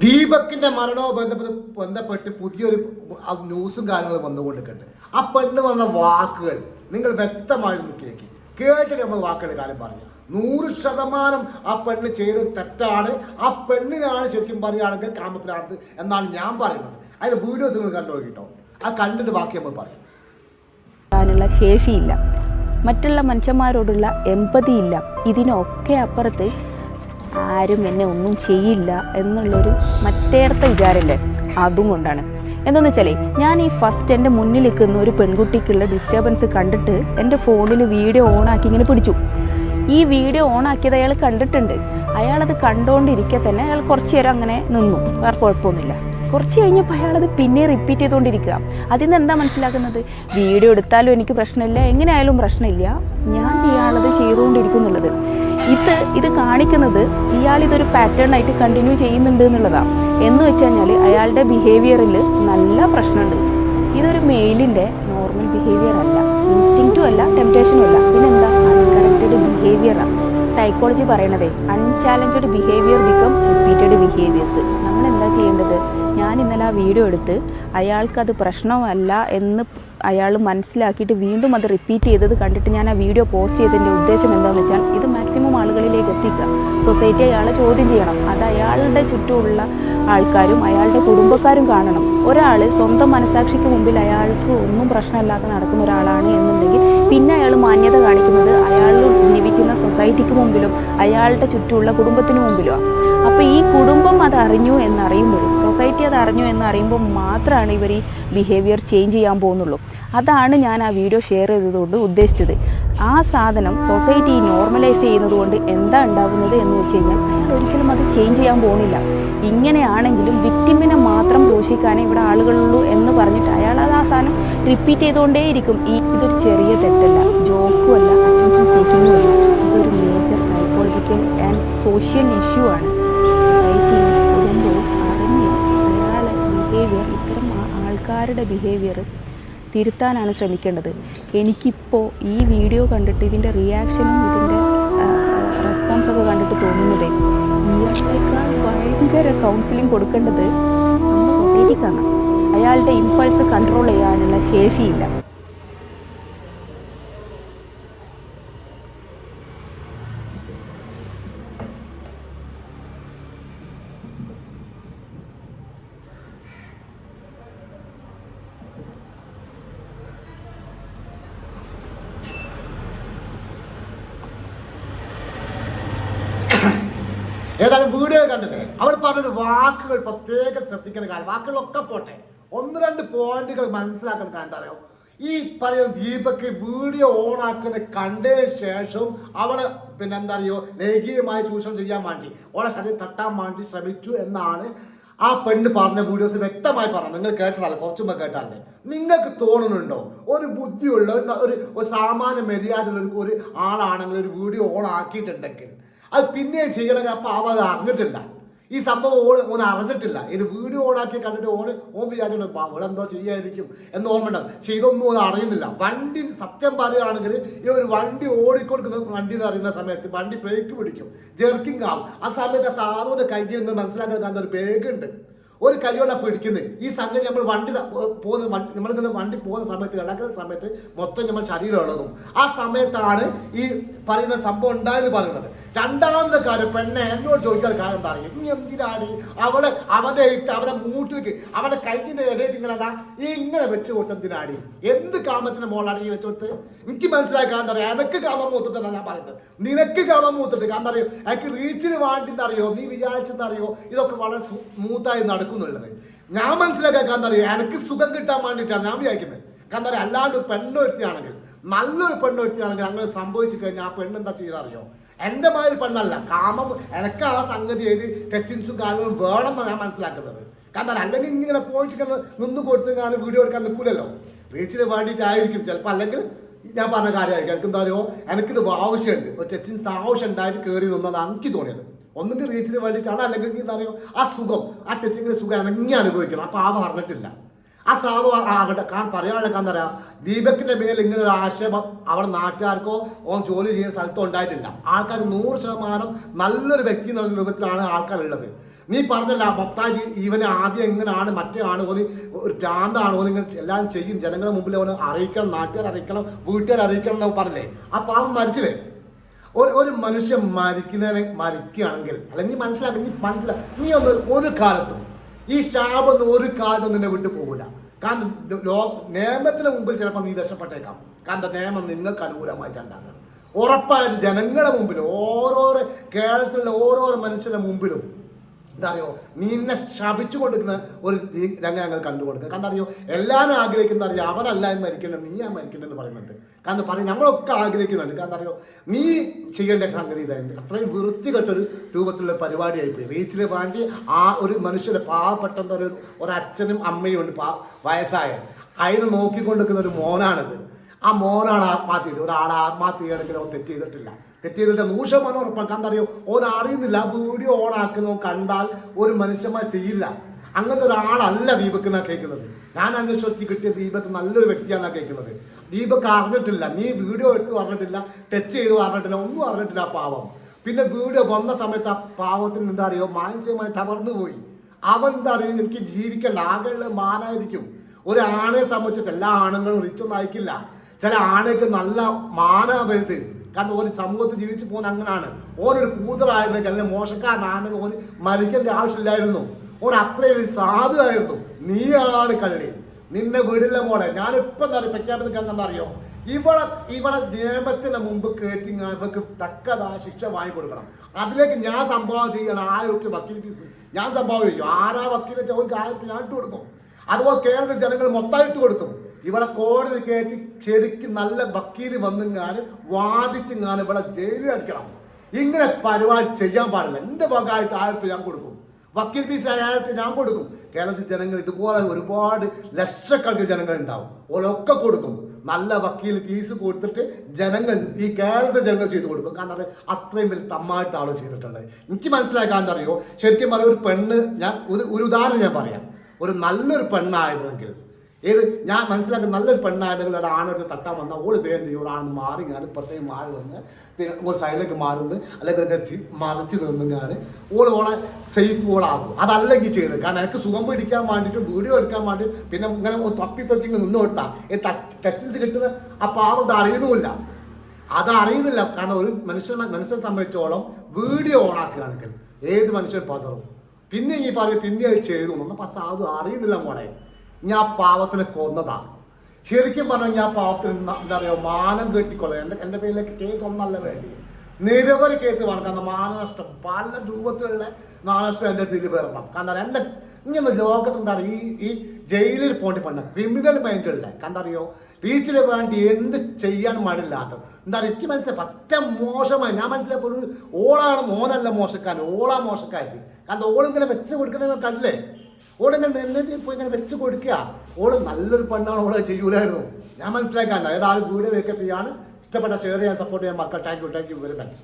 ദീപക്കിന്റെ മരണവും ബന്ധപ്പെട്ട് പുതിയൊരു ന്യൂസും കാര്യങ്ങളും വന്നുകൊണ്ടിരിക്കുന്നുണ്ട്. ആ പെണ്ണ് വന്ന വാക്കുകൾ നിങ്ങൾ വ്യക്തമായിരുന്നു കേട്ടിട്ട് നമ്മൾ വാക്കുകളുടെ കാര്യം പറഞ്ഞു. 100% ആ പെണ്ണ് ചെയ്തത് തെറ്റാണ്. ആ പെണ്ണിനാണ് ശരിക്കും പറയുകയാണെങ്കിൽ കാമപ്രാന്ത് എന്നാണ് ഞാൻ പറയുന്നത്. അതിന്റെ വീഡിയോസ് നിങ്ങൾ കണ്ടു കേട്ടോ. ആ കണ്ടിട്ട് ബാക്കി നമ്മൾ പറയാം. ശേഷിയില്ല, മറ്റുള്ള മനുഷ്യന്മാരോടുള്ള എമ്പതി ഇല്ല. ഇതിനൊക്കെ അപ്പുറത്ത് ആരും എന്നെ ഒന്നും ചെയ്യില്ല എന്നുള്ളൊരു മറ്റേടത്തെ വിചാരമില്ലേ, അതും കൊണ്ടാണ്. എന്താണെന്ന് വെച്ചാലേ, ഞാൻ ഈ ഫസ്റ്റ് എൻ്റെ മുന്നിൽ നിൽക്കുന്ന ഒരു പെൺകുട്ടിക്കുള്ള ഡിസ്റ്റർബൻസ് കണ്ടിട്ട് എൻ്റെ ഫോണിൽ വീഡിയോ ഓണാക്കി ഇങ്ങനെ പിടിച്ചു. ഈ വീഡിയോ ഓണാക്കിയത് അയാൾ കണ്ടിട്ടുണ്ട്. അയാളത് കണ്ടുകൊണ്ടിരിക്കെ തന്നെ അയാൾ കുറച്ച് നേരം അങ്ങനെ നിന്നു, വേറെ കുഴപ്പമൊന്നുമില്ല. കുറച്ച് കഴിഞ്ഞപ്പോൾ അയാളത് പിന്നെ റിപ്പീറ്റ് ചെയ്തുകൊണ്ടിരിക്കുക. അതിൽ നിന്ന് എന്താ മനസ്സിലാക്കുന്നത്? വീഡിയോ എടുത്താലും എനിക്ക് പ്രശ്നമില്ല, എങ്ങനെ ആയാലും പ്രശ്നമില്ല, ഞാൻ ചെയ്യാനുള്ളത് ചെയ്തുകൊണ്ടിരിക്കും എന്നുള്ളത്. ഇത് കാണിക്കുന്നത് ഇയാളിതൊരു പാറ്റേൺ ആയിട്ട് കണ്ടിന്യൂ ചെയ്യുന്നുണ്ട് എന്നുള്ളതാണ്. എന്ന് വെച്ച് കഴിഞ്ഞാൽ അയാളുടെ ബിഹേവിയറിൽ നല്ല പ്രശ്നമുണ്ട്. ഇതൊരു മെയിലിൻ്റെ നോർമൽ ബിഹേവിയർ അല്ല, ഇൻസ്റ്റിങ്ക്റ്റും അല്ല, ടെംപ്റ്റേഷനും അല്ല. പിന്നെന്താ? അൺകറക്റ്റഡ് ബിഹേവിയറാണ്. സൈക്കോളജി പറയണതേ, unchallenged behaviour become repeated behaviours. നമ്മൾ എന്താ ചെയ്യേണ്ടത്? ഞാൻ ഇന്നലെ ആ വീഡിയോ എടുത്ത് അയാൾക്കത് പ്രശ്നമല്ല എന്ന് അയാൾ മനസ്സിലാക്കിയിട്ട് വീണ്ടും അത് റിപ്പീറ്റ് ചെയ്തത് കണ്ടിട്ട് ഞാൻ ആ വീഡിയോ പോസ്റ്റ് ചെയ്തതിൻ്റെ ഉദ്ദേശം എന്താണെന്ന് വെച്ചാൽ, ഇത് മാക്സിമം ആളുകളിലേക്ക് എത്തിക്കുക. സൊസൈറ്റി അയാളെ ചോദ്യം ചെയ്യണം. അത് അയാളുടെ ചുറ്റുമുള്ള ആൾക്കാരും അയാളുടെ കുടുംബക്കാരും കാണണം. ഒരാൾ സ്വന്തം മനസാക്ഷിക്ക് മുമ്പിൽ അയാൾക്ക് ഒന്നും പ്രശ്നമില്ലാതെ നടക്കുന്ന ഒരാളാണ് എന്നുണ്ടെങ്കിൽ പിന്നെ അയാൾ മാന്യത കാണിക്കുന്നത് അയാൾ ജീവിക്കുന്ന സൊസൈറ്റിക്ക് മുമ്പിലും അയാളുടെ ചുറ്റുമുള്ള കുടുംബത്തിന് മുമ്പിലുമാണ്. അപ്പോൾ ഈ കുടുംബം അത് അറിഞ്ഞു എന്നറിയുമ്പോഴും സൊസൈറ്റി അത് അറിഞ്ഞു എന്നറിയുമ്പോൾ മാത്രമാണ് ഇവർ ഈ ബിഹേവിയർ ചേഞ്ച് ചെയ്യാൻ പോകുന്നുള്ളൂ. അതാണ് ഞാൻ ആ വീഡിയോ ഷെയർ ചെയ്തതുകൊണ്ട് ഉദ്ദേശിച്ചത്. ആ സാധനം സൊസൈറ്റി നോർമലൈസ് ചെയ്യുന്നത് കൊണ്ട് എന്താ ഉണ്ടാകുന്നത് എന്ന് വെച്ച് കഴിഞ്ഞാൽ, അയാൾ ഒരിക്കലും അത് ചേഞ്ച് ചെയ്യാൻ പോകുന്നില്ല. ഇങ്ങനെയാണെങ്കിലും വിക്ടിമിനെ മാത്രം പോഷിക്കാനേ ഇവിടെ ആളുകളുള്ളൂ എന്ന് പറഞ്ഞിട്ട് അയാൾ അത് ആ സാധനം റിപ്പീറ്റ് ചെയ്തുകൊണ്ടേയിരിക്കും. ഇതൊരു ചെറിയ തെറ്റല്ല, ജോക്കും അല്ല, അറ്റൻഷൻ സീക്കിങ്ങും അല്ല. ഇതൊരു major psychological and social issue ആണ്. സൊസൈറ്റിയും കുടുംബവും അറിഞ്ഞ് അയാളെ ബിഹേവിയർ, ഇത്തരം ആൾക്കാരുടെ ബിഹേവിയർ തിരുത്താനാണ് ശ്രമിക്കേണ്ടത്. എനിക്കിപ്പോൾ ഈ വീഡിയോ കണ്ടിട്ട് ഇതിൻ്റെ റിയാക്ഷനും ഇതിൻ്റെ റെസ്പോൺസൊക്കെ കണ്ടിട്ട് തോന്നുന്നത്, ഇയാളേക്കാൾ ഭയങ്കര കൗൺസിലിംഗ് കൊടുക്കേണ്ടത് നമ്മുടെ സൊസൈറ്റിക്കാണ്. അയാളുടെ ഇമ്പൾസ് കൺട്രോൾ ചെയ്യാനുള്ള ശേഷിയില്ല. ഏതായാലും വീഡിയോ കണ്ടില്ലേ, അവൾ പറഞ്ഞൊരു വാക്കുകൾ പ്രത്യേകം ശ്രദ്ധിക്കുന്ന കാര്യം. വാക്കുകളൊക്കെ പോട്ടെ, 1-2 പോയിന്റുകൾ മനസ്സിലാക്കുന്ന കാര്യം എന്താ അറിയോ? ഈ പറയുന്ന ദീപക്ക് വീഡിയോ ഓൺ ആക്കുന്ന കണ്ടതിന് ശേഷം അവളെ എന്താ അറിയോ, ലൈംഗികമായി ചൂഷണം ചെയ്യാൻ വേണ്ടി, അവളെ ശരീരം തട്ടാൻ വേണ്ടി ശ്രമിച്ചു എന്നാണ് ആ പെണ്ണ് പറഞ്ഞ വീഡിയോസ് വ്യക്തമായി പറഞ്ഞു. നിങ്ങൾ കേട്ടതല്ല, കുറച്ചുമ്പോ കേട്ടാലേ. നിങ്ങൾക്ക് തോന്നുന്നുണ്ടോ ഒരു ബുദ്ധിയുള്ള ഒരു സാമാന്യ മര്യാദയുള്ള ഒരു ആളാണെങ്കിൽ ഒരു വീഡിയോ ഓൺ ആക്കിയിട്ടുണ്ടെങ്കിൽ അത് പിന്നെ ചെയ്യണമെങ്കിൽ അപ്പം അവ അറിഞ്ഞിട്ടില്ല, ഈ സംഭവം ഓൻ അറിഞ്ഞിട്ടില്ല. ഇത് വീഡിയോ ഓണാക്കി കണ്ടിട്ട് ഓൻ വിചാരിച്ചിട്ടുണ്ട് അവളെന്തോ ചെയ്യായിരിക്കും എന്ന് ഓർമ്മ ഉണ്ടാവും. പക്ഷെ ഇതൊന്നും ഓൻ അറിയുന്നില്ല. വണ്ടി സത്യം പറയുകയാണെങ്കിൽ ഈ ഒരു വണ്ടി ഓടിക്കൊടുക്കുന്ന വണ്ടി എന്ന് അറിയുന്ന സമയത്ത് വണ്ടി ബ്രേക്ക് പിടിക്കും, ജെർക്കിംഗ് ആവും. ആ സമയത്ത് ആ സാധുവിൻ്റെ കയ്യിൽ നിന്ന് മനസ്സിലാക്കാൻ ഒരു ബാഗുണ്ട്, ഒരു കൈയോടെ പിടിക്കുന്നത്. ഈ സംഗതി നമ്മൾ നമ്മളിങ്ങനെ വണ്ടി പോകുന്ന സമയത്ത്, കിടക്കുന്ന സമയത്ത് മൊത്തം നമ്മൾ ശരീരം ഇളകും. ആ സമയത്താണ് ഈ പറയുന്ന സംഭവം ഉണ്ടായെന്ന് പറയുന്നത്. രണ്ടാമത്തെ കാര്യം, പെണ്ണെ എന്നോട് ചോദിക്കാൻ കാര്യം എന്താ അറിയും, ഇനി എന്തിനാണ് അവന്റെ എഴുത്ത് അവരുടെ മൂട്ടിലേക്ക് അവരുടെ കൈകിന്റെ ഇടയിൽ ഇങ്ങനെ വെച്ച് കൊടുത്തെന്തിനാടി? എന്ത് കാമത്തിന്റെ മോളാണ് ഈ വെച്ച് കൊടുത്ത്? എനിക്ക് മനസ്സിലാക്കാൻ എന്താ അറിയാം, എനക്ക് കാമം മൂത്തിട്ടെന്നാണ് ഞാൻ പറയുന്നത്. നിനക്ക് കാമം മൂത്തിട്ട് കാരണം അറിയോ, എനിക്ക് റീച്ചിന് വേണ്ടിന്നറിയോ, നീ വിചാരിച്ചെന്നറിയോ, ഇതൊക്കെ വളരെ സ്മൂത്തായി നടക്കുന്നുള്ളത് ഞാൻ മനസ്സിലാക്കാൻ എന്താ അറിയോ, എനിക്ക് സുഖം കിട്ടാൻ വേണ്ടിയിട്ടാണ് ഞാൻ വിചാരിക്കുന്നത്. കാരണം അറിയാം, അല്ലാണ്ട് പെണ്ണൊരുത്തിയാണെങ്കിൽ, നല്ലൊരു പെണ്ണൊരുത്തിയാണെങ്കിൽ അങ്ങനെ സംഭവിച്ചു കഴിഞ്ഞാൽ ആ പെണ്ണെന്താ ചെയ്തറിയോ, എൻ്റെ മാതിരി പെണ്ണല്ല, കാമം എനിക്ക് ആ സംഗതി ചെയ്ത് ടച്ചിങ്സും കാര്യങ്ങളും വേണമെന്നാണ് ഞാൻ മനസ്സിലാക്കുന്നത്. കാരണം അല്ലെങ്കിൽ ഇങ്ങനെ പോയിട്ട് നിന്ന് കൊടുത്ത് ഞാൻ വീഡിയോ എടുക്കാൻ നിൽക്കില്ലല്ലോ. റീച്ചിന് വേണ്ടിയിട്ടായിരിക്കും ചിലപ്പോൾ, അല്ലെങ്കിൽ ഞാൻ പറഞ്ഞ കാര്യമായിരിക്കും. എനിക്ക് എന്താ പറയുക, എനിക്കിത് ആവശ്യമുണ്ട്, ഒരു ടച്ചിങ്സ് ആവശ്യം ഉണ്ടായിട്ട് കയറി നിന്നതാണ് എനിക്ക് തോന്നിയത്. ഒന്നുകിൽ റീച്ചിന് വേണ്ടിയിട്ടാണ്, അല്ലെങ്കിൽ എന്താ പറയുക, ആ സുഖം, ആ ടച്ചിങ്ങിൻ്റെ സുഖം എനിക്ക് അനുഭവിക്കണം. അപ്പോൾ ആ പറഞ്ഞിട്ടില്ല. ആ സാബ് ആകട്ടെ പറയാനുള്ള എന്താ പറയുക, ദീപക്കിന്റെ മേൽ ഇങ്ങനെ ഒരു ആക്ഷേപം അവിടെ നാട്ടുകാർക്കോ ഓൻ ജോലി ചെയ്യുന്ന സ്ഥലത്തോ ഉണ്ടായിട്ടില്ല. ആൾക്കാർ 100% നല്ലൊരു വ്യക്തി എന്നുള്ള രൂപത്തിലാണ് ആൾക്കാരുള്ളത്. നീ പറഞ്ഞല്ല മൊത്തമായിട്ട് ഇവന് ആദ്യം എങ്ങനെയാണ് മറ്റേ ആണ് ഒരു ഭ്രാന്താണ് ഇങ്ങനെ എല്ലാം ചെയ്യും ജനങ്ങളുടെ മുമ്പിൽ അവന് അറിയിക്കണം, നാട്ടുകാർ അറിയിക്കണം, വീട്ടുകാർ അറിയിക്കണം എന്നൊക്കെ പറഞ്ഞില്ലേ. ആ പാവം മരിച്ചില്ലേ. ഒരു മനുഷ്യൻ മരിക്കുകയാണെങ്കിൽ അല്ലെങ്കിൽ നീ ഒരു കാലത്തും ഈ ശാപം ഒരു കാലത്തും നിന്നെ വിട്ടു പോകില്ല. കാരണം നിയമത്തിന് മുമ്പിൽ ചിലപ്പോൾ നീ രക്ഷപ്പെട്ടേക്കാം. കാരണം നിയമം നിങ്ങൾക്ക് അനുകൂലമായിട്ടുണ്ടാകും. ഉറപ്പായിട്ട് ജനങ്ങളുടെ മുമ്പിൽ ഓരോരോ കേരളത്തിലുള്ള ഓരോരോ മനുഷ്യരുടെ മുമ്പിലും എന്താ അറിയോ നിന്നെ ശപിച്ചു കൊടുക്കുന്ന ഒരു രംഗം ഞങ്ങൾ കണ്ടുകൊടുക്കുക. കാരണം അറിയോ എല്ലാവരും ആഗ്രഹിക്കുന്ന അറിയോ അവരല്ല മരിക്കേണ്ടത്, നീയാ മരിക്കേണ്ടതെന്ന് പറയുന്നുണ്ട്. കാരണം പറയും നമ്മളൊക്കെ ആഗ്രഹിക്കുന്നുണ്ട്. കാരണം അറിയോ നീ ചെയ്യേണ്ട സംഗതി ഇതായിരുന്നു. അത്രയും വൃത്തികെട്ടൊരു രൂപത്തിലുള്ള പരിപാടിയായിപ്പോയി. റീച്ചിന് വേണ്ടി ആ ഒരു മനുഷ്യരെ പാവപ്പെട്ട ഒരു അച്ഛനും അമ്മയും ഉണ്ട് വയസ്സായ അതിന് നോക്കിക്കൊണ്ടിരിക്കുന്ന ഒരു മോനാണിത്. ആ മോനാണ് ആത്മഹത്യ ചെയ്തത്. ഒരാൾ ആത്മഹത്യ ചെയ്യണമെങ്കിൽ അവൻ തെറ്റ് ചെയ്തിട്ടില്ല. തെറ്റ് ചെയ്തിട്ട് 100% ഉറപ്പാക്കാൻ അറിയോ ഓൻ അറിയുന്നില്ല. വീഡിയോ ഓൺ ആക്കുന്നോ കണ്ടാൽ ഒരു മനുഷ്യന്മാർ ചെയ്യില്ല. അങ്ങനത്തെ ഒരാളല്ല ദീപക് എന്നാ കേൾക്കുന്നത്. ഞാൻ അന്വേഷിച്ച് കിട്ടിയ ദീപക് നല്ലൊരു വ്യക്തിയാണെന്നാണ് കേൾക്കുന്നത്. ദീപക് അറിഞ്ഞിട്ടില്ല, നീ വീഡിയോ എടുത്ത് പറഞ്ഞിട്ടില്ല, ടച്ച് ചെയ്ത് പറഞ്ഞിട്ടില്ല, ഒന്നും അറിഞ്ഞിട്ടില്ല ആ പാവം. പിന്നെ വീഡിയോ വന്ന സമയത്ത് ആ പാവത്തിന് എന്താ അറിയോ മാനസികമായി തകർന്നു പോയി. അവൻ എന്താ അറിയോ എനിക്ക് ജീവിക്കണ്ട, ആകെയുള്ള മാനായിരിക്കും. ഒരു ആണെ സംബന്ധിച്ചിട്ട് എല്ലാ ആണുങ്ങളും റിച്ചൊന്നും അയക്കില്ല. ചില ആണയ്ക്ക് നല്ല മാനാവരുത്. കാരണം ഒരു സമൂഹത്തിൽ ജീവിച്ചു പോകുന്ന അങ്ങനെയാണ്. ഓനൊരു കൂതറായിരുന്നെങ്കിൽ അല്ലെങ്കിൽ മോശക്കാരനാണെങ്കിൽ ഓന് മരിക്കേണ്ട ആവശ്യമില്ലായിരുന്നു. ഓൻ അത്രയും സാധുവായിരുന്നു. നീയാണ് കള്ളി, നിന്നെ വീടില്ല മോളെ. ഞാനിപ്പം എന്താ പ്രഖ്യാപിക്കാൻ എന്താ അറിയോ ഇവളെ നിയമത്തിന് മുമ്പ് കേട്ടിങ്ങാൻ ഇവർക്ക് തക്കതായ ശിക്ഷ വാങ്ങിക്കൊടുക്കണം. അതിലേക്ക് ഞാൻ സംഭാവന ചെയ്യണം 1000 രൂപ വക്കീൽ ഫീസ് ഞാൻ സംഭാവന ചെയ്യും. ആരാ വക്കീൽ വെച്ചാൽ അവർക്ക് 1000 രൂപ ഞാൻ ഇട്ട് കൊടുക്കും. അതുപോലെ കേരളത്തിൽ ജനങ്ങൾ മൊത്തമായിട്ട് കൊടുക്കും. ഇവിടെ കോടതി കയറ്റി ശരിക്കും നല്ല വക്കീൽ വന്നെങ്ങാനും വാദിച്ചെങ്ങാനും ഇവിടെ ജയിലിൽ അടിക്കണം. ഇങ്ങനെ പരിപാടി ചെയ്യാൻ പാടില്ല. എൻ്റെ ഭാഗമായിട്ട് 1000 രൂപ ഞാൻ കൊടുക്കും, വക്കീൽ ഫീസ് 1000 രൂപ ഞാൻ കൊടുക്കും. കേരളത്തിൽ ജനങ്ങൾ ഇതുപോലെ ഒരുപാട് ലക്ഷക്കണക്കിന് ജനങ്ങൾ ഉണ്ടാവും, ഓരൊക്കെ കൊടുക്കും. നല്ല വക്കീൽ ഫീസ് കൊടുത്തിട്ട് ജനങ്ങൾ ഈ കേരളത്തെ ജനങ്ങൾ ചെയ്ത് കൊടുക്കും. കാരണം അത് അത്രയും വലിയ തമ്മായിട്ട് ആള് ചെയ്തിട്ടുള്ളത്. എനിക്ക് മനസ്സിലാക്കാൻ എന്താ അറിയോ ശരിക്കും പറയാം ഒരു പെണ്ണ് ഞാൻ ഒരു ഉദാഹരണം ഞാൻ പറയാം. ഒരു നല്ലൊരു പെണ്ണായിരുന്നെങ്കിൽ ഞാൻ മനസ്സിലാക്കി നല്ലൊരു പെണ്ണായിരുന്നെങ്കിൽ ഒരു ആണൊരു തട്ടാൻ വന്നാൽ ഓള് വേഗം ചെയ്യും. ഒരാണ് മാറി ഞാൻ പുറത്തേക്ക് മാറി നിന്ന് പിന്നെ ഒരു സൈഡിലേക്ക് മാറുന്നത് അല്ലെങ്കിൽ മറിച്ച് നിന്നുങ്ങാൻ ഓളെ സേഫ് ഓളാകും. അതല്ലെങ്കിൽ ചെയ്തത് കാരണം എനിക്ക് സുഖം പിടിക്കാൻ വേണ്ടിയിട്ട് വീഡിയോ എടുക്കാൻ വേണ്ടി പിന്നെ ഇങ്ങനെ തപ്പിപ്പൊക്കി നിന്ന് കൊടുത്താൽ ഈ ടച്ചിൻസ് കിട്ടുന്ന ആ പാവം അത് അറിയുന്നുമില്ല. അതറിയുന്നില്ല. കാരണം ഒരു മനുഷ്യനെ സംബന്ധിച്ചോളം വീഡിയോ ഓണാക്കുകയാണെങ്കിൽ ഏത് മനുഷ്യൻ പതറും. പിന്നെ ഈ പറയും പിന്നെ അത് ചെയ്തു അപ്പം സാധു അറിയുന്നില്ല മോളെ ഞാൻ പാവത്തിനെ കൊന്നതാ. ശരിക്കും പറഞ്ഞാൽ ഞാൻ പാവത്തിന് എന്താ പറയുക മാനം കെട്ടിക്കൊള്ളുക. എൻ്റെ പേരിലേക്ക് കേസ് ഒന്നല്ല വേണ്ടി നിരവധി കേസ് വേണം. കാരണം മാനനഷ്ടം പല രൂപത്തിലുള്ള മാനനഷ്ടം എൻ്റെ ഇതിൽ വരണം. കാരണം എൻ്റെ ഇങ്ങനെ ലോകത്ത് എന്താ പറയുക ഈ ജയിലിൽ പോണ്ടി പണ്ട ക്രിമിനൽ മൈൻഡുള്ള കാരണം അറിയോ റീച്ചിന് വേണ്ടി എന്ത് ചെയ്യാൻ പാടില്ലാത്ത എന്താ പറയുക എനിക്ക് മനസ്സിലായി പറ്റ മോശമായി. ഞാൻ മനസ്സിലാക്കി ഒരു ഓളാണ് മോനല്ല മോശക്കാരൻ, ഓളാ മോശക്കാരി. കാരണം ഓളിങ്ങനെ വെച്ച് കൊടുക്കുന്നത് കണ്ടില്ലേ, ഓളിങ്ങനെ എന്നിട്ട് പോയി ഇങ്ങനെ വെച്ച് കൊടുക്കുക. ഓള് നല്ലൊരു പെണ്ണാണ്, ഓളെ ചെയ്യൂലായിരുന്നു. ഞാൻ മനസ്സിലാക്കാൻ ഏതായാലും വീഡിയോ മേക്കപ്പ് ചെയ്യാണ്. ഇഷ്ടപ്പെട്ട ഷെയർ ചെയ്യാൻ സപ്പോർട്ട് ചെയ്യാൻ മക്കൾ. Thank you very much.